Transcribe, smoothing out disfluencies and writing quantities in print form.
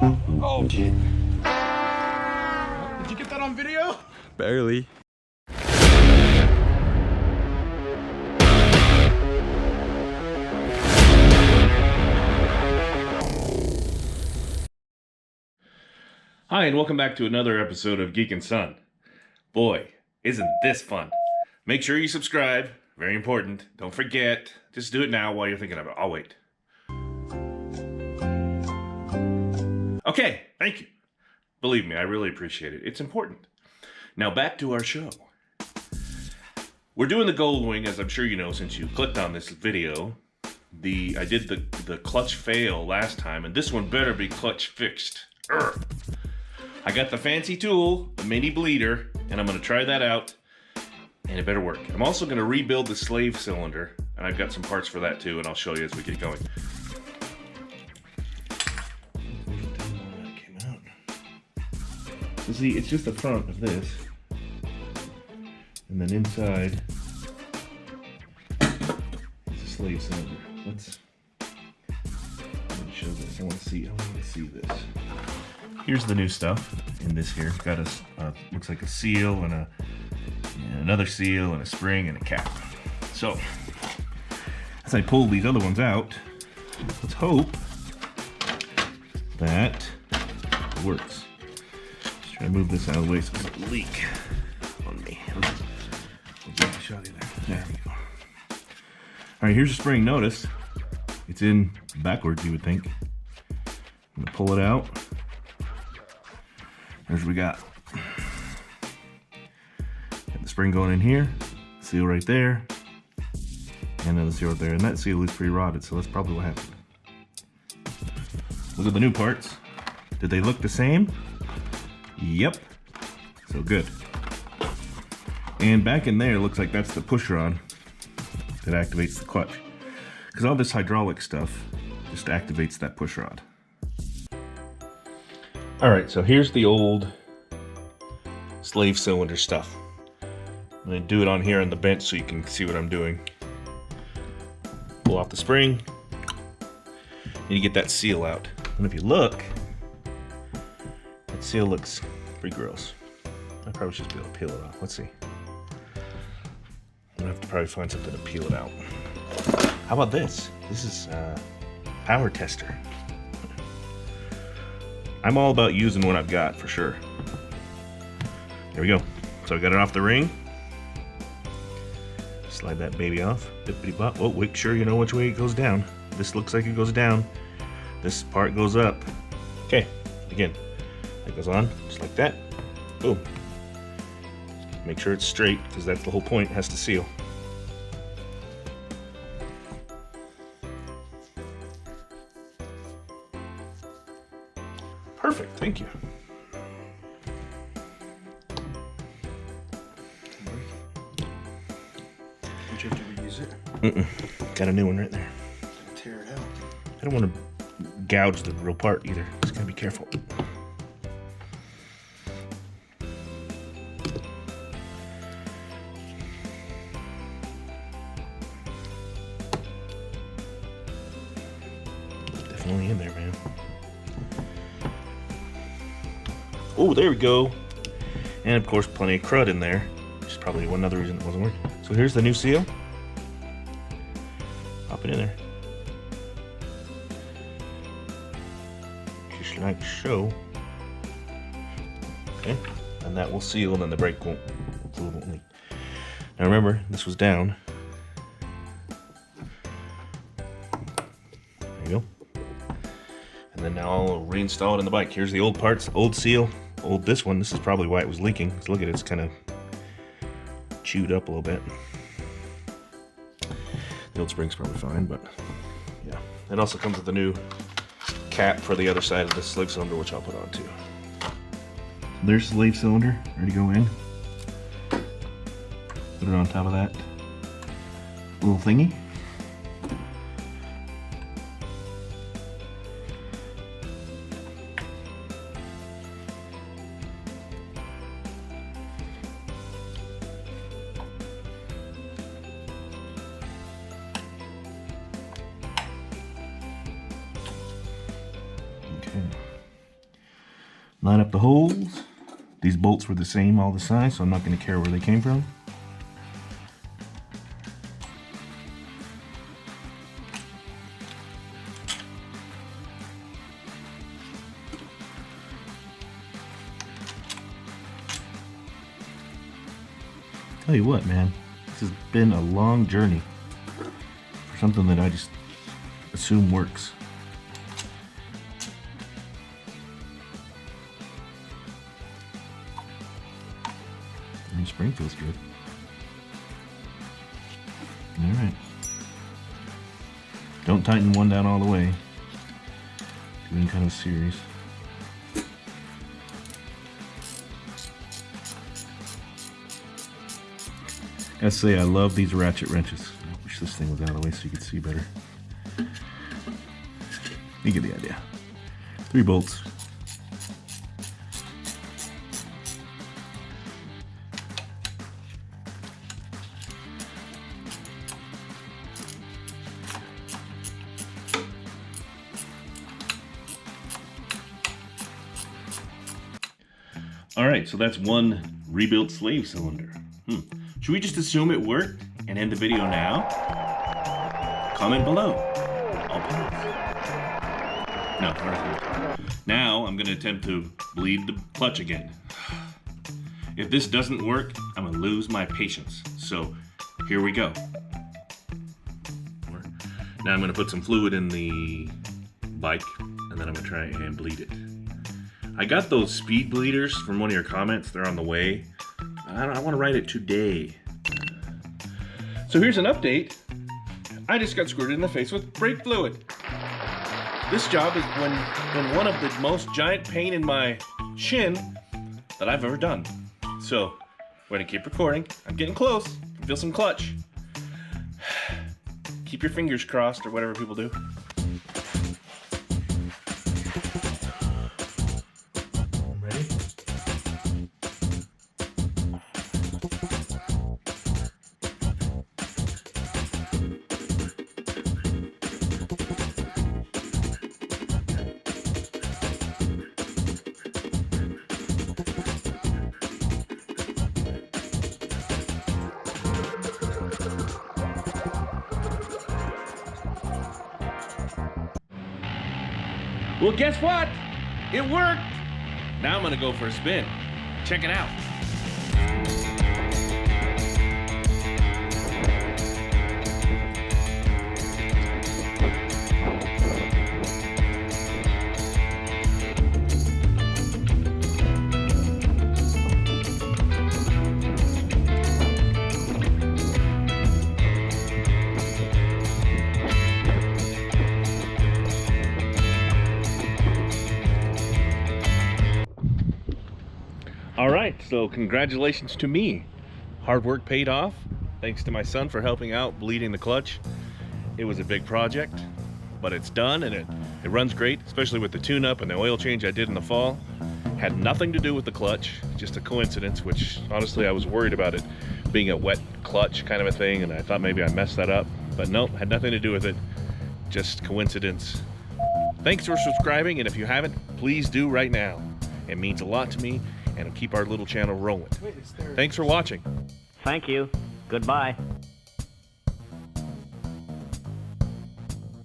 Oh shit. Did you get that on video? Barely. Hi, and welcome back to another episode of Geek and Son. Boy, isn't this fun. Make sure you subscribe. Very important. Don't forget. Just do it now while you're thinking of it. I'll wait. Okay, thank you. Believe me, I really appreciate it. It's important. Now back to our show. We're doing the Goldwing, as I'm sure you know since you clicked on this video. I did the clutch fail last time, and this one better be clutch fixed. Urgh. I got the fancy tool, the mini bleeder, and I'm going to try that out, and it better work. I'm also going to rebuild the slave cylinder, and I've got some parts for that too, and I'll show you as we get going. So see, it's just the front of this, and then inside is the slave cylinder. Let me show this. I want to see this. Here's the new stuff in this here. It's got a looks like a seal and another seal and a spring and a cap. So as I pull these other ones out, let's hope that it works. Just trying to move this out of the way so it doesn't leak on me. There we go. All right, here's the spring. Notice it's in backwards, you would think. I'm gonna pull it out. Here's what we got. Got the spring going in here, seal right there, and another seal right there. And that seal is pretty rotted, so that's probably what happened. Look at the new parts. Did they look the same? Yep. So good. And back in there, looks like that's the push rod that activates the clutch. Because all this hydraulic stuff just activates that push rod. Alright, so here's the old slave cylinder stuff. I'm going to do it on here on the bench so you can see what I'm doing. Pull off the spring, and you get that seal out. And if you look, that seal looks pretty gross. I probably should just be able to peel it off. Let's see. I'm going to have to probably find something to peel it out. How about this? This is power tester. I'm all about using what I've got, for sure. There we go. So I got it off the ring. Slide that baby off. Bippity-bop. Oh, make sure you know which way it goes down. This looks like it goes down. This part goes up. Okay, again, it goes on, just like that. Boom. Make sure it's straight, because that's the whole point. It has to seal. Perfect, thank you. Don't you have to reuse it? Got a new one right there. Tear it out. I don't want to gouge the real part either. Just gotta be careful. Definitely in there, man. Oh, there we go. And of course, plenty of crud in there, which is probably one other reason it wasn't working. So here's the new seal. Pop it in there. Just like so. Okay, and that will seal, and then the brake won't leak. Now remember, this was down. There you go. And then now I'll reinstall it in the bike. Here's the old parts, old seal. This one, this is probably why it was leaking. So look at it, it's kind of chewed up a little bit. The old spring's probably fine, but yeah. It also comes with a new cap for the other side of the slave cylinder, which I'll put on too. There's the slave cylinder, ready to go in. Put it on top of that little thingy. Line up the holes. These bolts were the same all the size, so I'm not going to care where they came from. Tell you what, man, this has been a long journey for something that I just assume works. The spring feels good. Alright. Don't tighten one down all the way. Doing kind of a series. Gotta say, I love these ratchet wrenches. I wish this thing was out of the way so you could see better. You get the idea. 3 bolts. Alright, so that's one rebuilt slave cylinder. Should we just assume it worked and end the video now? Comment below. I'll pause. No, we're not gonna. Now I'm gonna attempt to bleed the clutch again. If this doesn't work, I'm gonna lose my patience. So here we go. Now I'm gonna put some fluid in the bike and then I'm gonna try and bleed it. I got those speed bleeders from one of your comments. They're on the way. I want to write it today. So here's an update. I just got squirted in the face with brake fluid. This job has been one of the most giant pain in my shin that I've ever done. So we're gonna keep recording. I'm getting close. I can feel some clutch. Keep your fingers crossed or whatever people do. Well, guess what? It worked. Now I'm gonna go for a spin. Check it out. All right, so congratulations to me. Hard work paid off. Thanks to my son for helping out bleeding the clutch. It was a big project, but it's done and it runs great, especially with the tune-up and the oil change I did in the fall. Had nothing to do with the clutch, just a coincidence, which honestly I was worried about it being a wet clutch kind of a thing, and I thought maybe I messed that up, but nope, had nothing to do with it, just coincidence. Thanks for subscribing, and if you haven't, please do right now. It means a lot to me, and it'll keep our little channel rolling. Thanks for watching. Thank you. Goodbye.